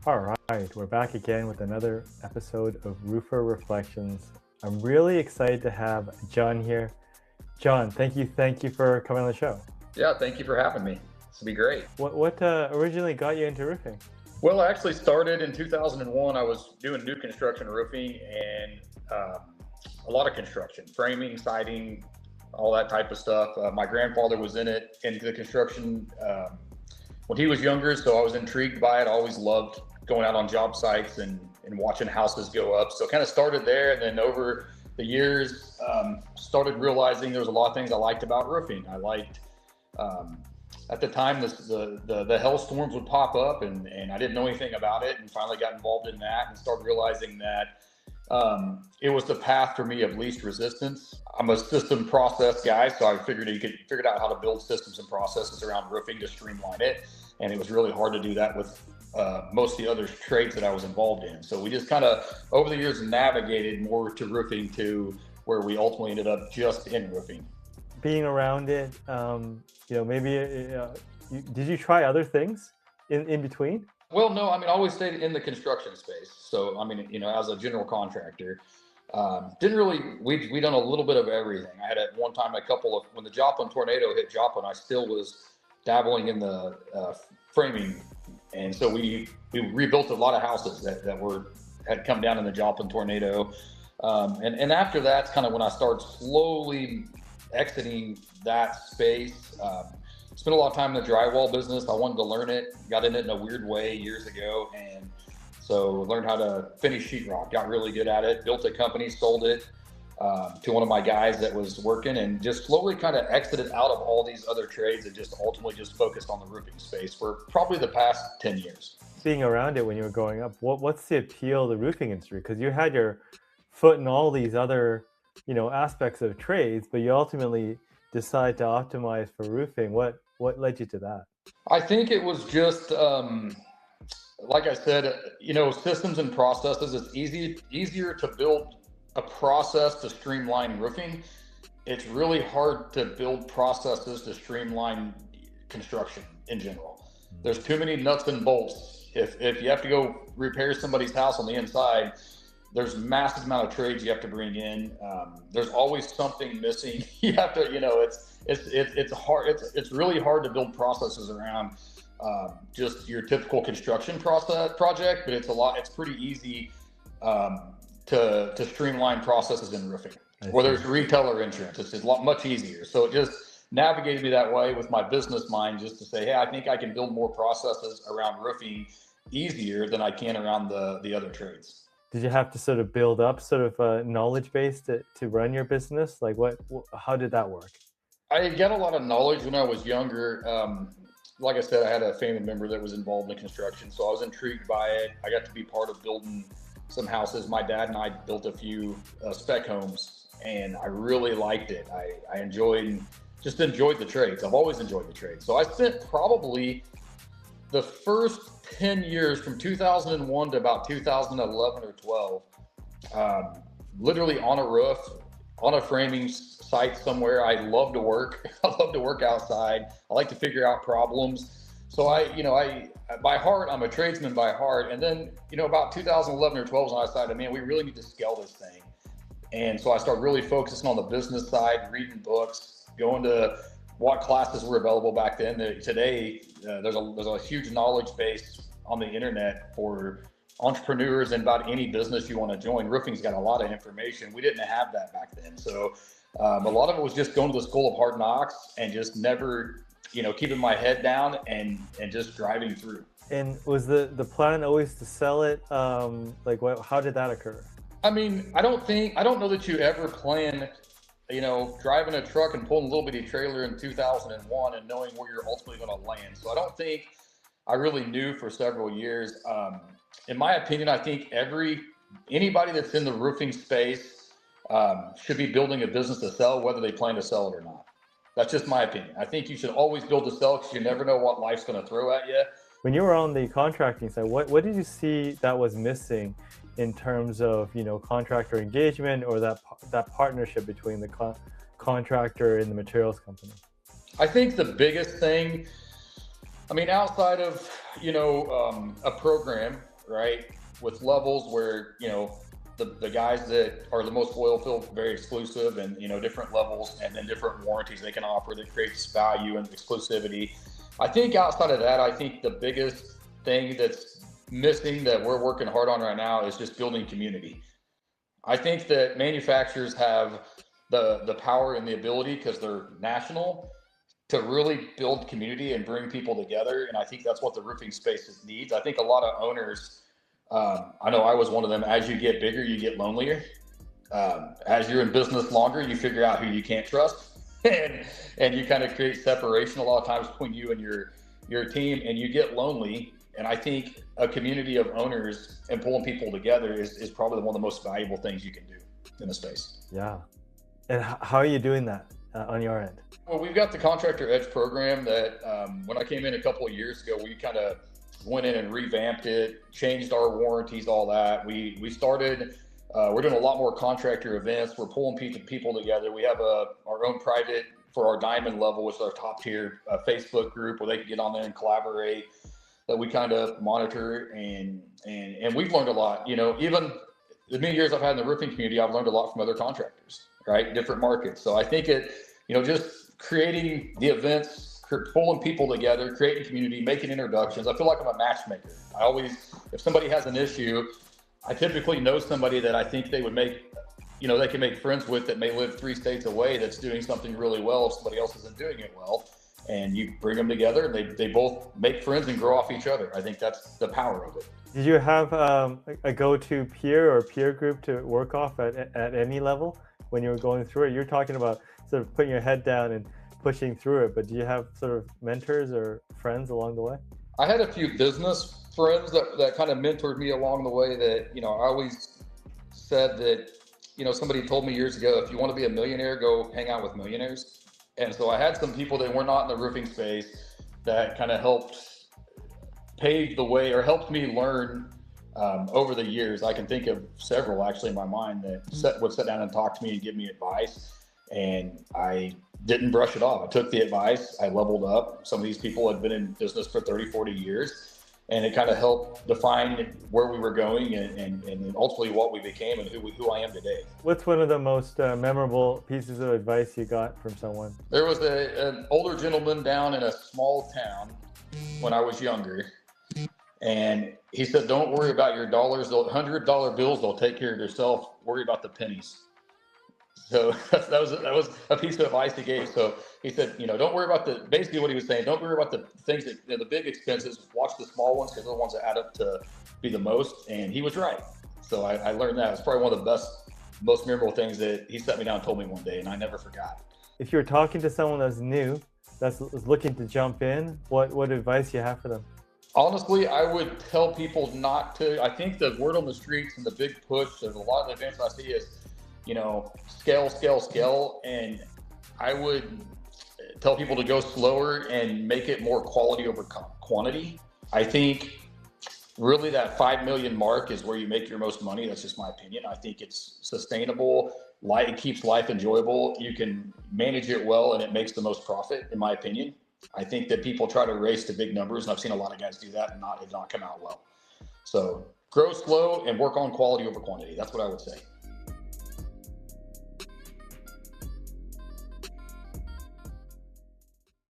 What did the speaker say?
All right, we're back again with another episode of Roofer Reflections. I'm really excited to have Jon here. Jon, thank you for coming on the show. Yeah, thank you for having me. This will be great. What originally got you into roofing? Well, I actually started in 2001. I was doing new construction roofing and a lot of construction, framing, siding, all that type of stuff. My grandfather was in it, into the construction when he was younger, so I was intrigued by it. I always loved going out on job sites and watching houses go up. So kind of started there, and then over the years, started realizing there was a lot of things I liked about roofing. I liked, at the time, the hailstorms would pop up, and I didn't know anything about it, and finally got involved in that and started realizing that it was the path for me of least resistance. I'm a system process guy, so I figured out how to build systems and processes around roofing to streamline it, and it was really hard to do that with most of the other trades that I was involved in. So we just kind of, over the years, navigated more to roofing to where we ultimately ended up just in roofing. Being around it, maybe did you try other things in between? Well, no, I always stayed in the construction space. So, as a general contractor, we done a little bit of everything. I had at one time when the Joplin tornado hit Joplin, I still was dabbling in the framing. And so we rebuilt a lot of houses that had come down in the Joplin tornado. And after that's kind of when I started slowly exiting that space. Spent a lot of time in the drywall business. I wanted to learn it, got in it in a weird way years ago. And so learned how to finish sheetrock, got really good at it, built a company, sold it to one of my guys that was working, and just slowly kind of exited out of all these other trades and just ultimately just focused on the roofing space for probably the past 10 years. Being around it when you were growing up, what's the appeal of the roofing industry? Because you had your foot in all these other, aspects of trades, but you ultimately decide to optimize for roofing. What led you to that? I think it was just, like I said, systems and processes. It's easier to build a process to streamline roofing. It's really hard to build processes to streamline construction in general. There's too many nuts and bolts. If you have to go repair somebody's house on the inside, there's a massive amount of trades you have to bring in. There's always something missing. You have to, it's hard. It's really hard to build processes around just your typical construction project, but it's pretty easy to streamline processes in roofing. Whether it's retail or insurance, it's much easier. So it just navigated me that way with my business mind, just to say, hey, I think I can build more processes around roofing easier than I can around the other trades. Did you have to sort of build up sort of a knowledge base to run your business? Like how did that work? I got a lot of knowledge when I was younger. Like I said, I had a family member that was involved in construction, so I was intrigued by it. I got to be part of building some houses. My dad and I built a few spec homes, and I really liked it. I enjoyed the trades. I've always enjoyed the trades. So I spent probably the first 10 years from 2001 to about 2011 or 12, literally on a roof, on a framing site somewhere. I love to work. I love to work outside. I like to figure out problems. So I by heart, I'm a tradesman by heart. And then, about 2011 or 12 when I decided, man, we really need to scale this thing. And so I started really focusing on the business side, reading books, going to what classes were available back then. Today, there's a huge knowledge base on the internet for entrepreneurs and about any business you want to join. Roofing's got a lot of information. We didn't have that back then. So a lot of it was just going to the school of hard knocks and just never, keeping my head down and just driving through. And was the plan always to sell it? How did that occur? I don't know that you ever plan, driving a truck and pulling a little bitty trailer in 2001 and knowing where you're ultimately going to land. So I don't think I really knew for several years. In my opinion, I think anybody that's in the roofing space should be building a business to sell, whether they plan to sell it or not. That's just my opinion. I think you should always build to sell because you never know what life's going to throw at you. When you were on the contracting side, what did you see that was missing in terms of contractor engagement or that partnership between the contractor and the materials company? I think the biggest thing, outside of a program right? With levels where, you know, the guys that are the most loyal feel very exclusive, and, you know, different levels and then different warranties they can offer that creates value and exclusivity. I think outside of that, I think the biggest thing that's missing that we're working hard on right now is just building community. I think that manufacturers have the power and the ability, because they're national, to really build community and bring people together. And I think that's what the roofing space needs. I think a lot of owners, I know I was one of them, as you get bigger, you get lonelier. As you're in business longer, you figure out who you can't trust. and you kind of create separation a lot of times between you and your team, and you get lonely. And I think a community of owners and pulling people together is probably one of the most valuable things you can do in the space. Yeah. And how are you doing that on your end? Well, we've got the Contractor Edge program that when I came in a couple of years ago, we kind of went in and revamped it, changed our warranties, all that. We started, we're doing a lot more contractor events. We're pulling people together. We have our own private, for our diamond level, which is our top tier Facebook group, where they can get on there and collaborate, that we kind of monitor, and we've learned a lot. You know, even the many years I've had in the roofing community, I've learned a lot from other contractors, right? Different markets. So I think just creating the events, pulling people together, creating community, making introductions. I feel like I'm a matchmaker. I always, if somebody has an issue, I typically know somebody that I think they would make, they can make friends with, that may live 3 states away, that's doing something really well if somebody else isn't doing it well. And you bring them together, and they both make friends and grow off each other. I think that's the power of it. Did you have a go-to peer or peer group to work off at any level when you were going through it? You're talking about sort of putting your head down and pushing through it, but do you have sort of mentors or friends along the way? I had a few business friends that kind of mentored me along the way, that, I always said that, somebody told me years ago, if you want to be a millionaire, go hang out with millionaires. And so I had some people that were not in the roofing space that kind of helped pave the way, or helped me learn over the years. I can think of several actually in my mind that would sit down and talk to me and give me advice. And I didn't brush it off. I took the advice, I leveled up. Some of these people had been in business for 30, 40 years, and it kind of helped define where we were going and ultimately what we became and who I am today. What's one of the most memorable pieces of advice you got from someone? There was an older gentleman down in a small town when I was younger, and he said, don't worry about your dollars, $100 bills, they'll take care of yourself. Worry about the pennies. So that was a piece of advice he gave. So he said, don't worry about basically what he was saying, don't worry about the things that, the big expenses, watch the small ones, because they're the ones that add up to be the most. And he was right. So I learned that. It's probably one of the best, most memorable things that he sat me down and told me one day, and I never forgot. If you're talking to someone that's new, that's looking to jump in, what advice do you have for them? Honestly, I would tell people not to. I think the word on the streets and the big push, there's a lot of the events I see is, scale. And I would tell people to go slower and make it more quality over quantity. I think really that 5 million mark is where you make your most money. That's just my opinion. I think it's sustainable. It keeps life enjoyable. You can manage it well, and it makes the most profit, in my opinion. I think that people try to race to big numbers, and I've seen a lot of guys do that and it not come out well. So grow slow and work on quality over quantity. That's what I would say.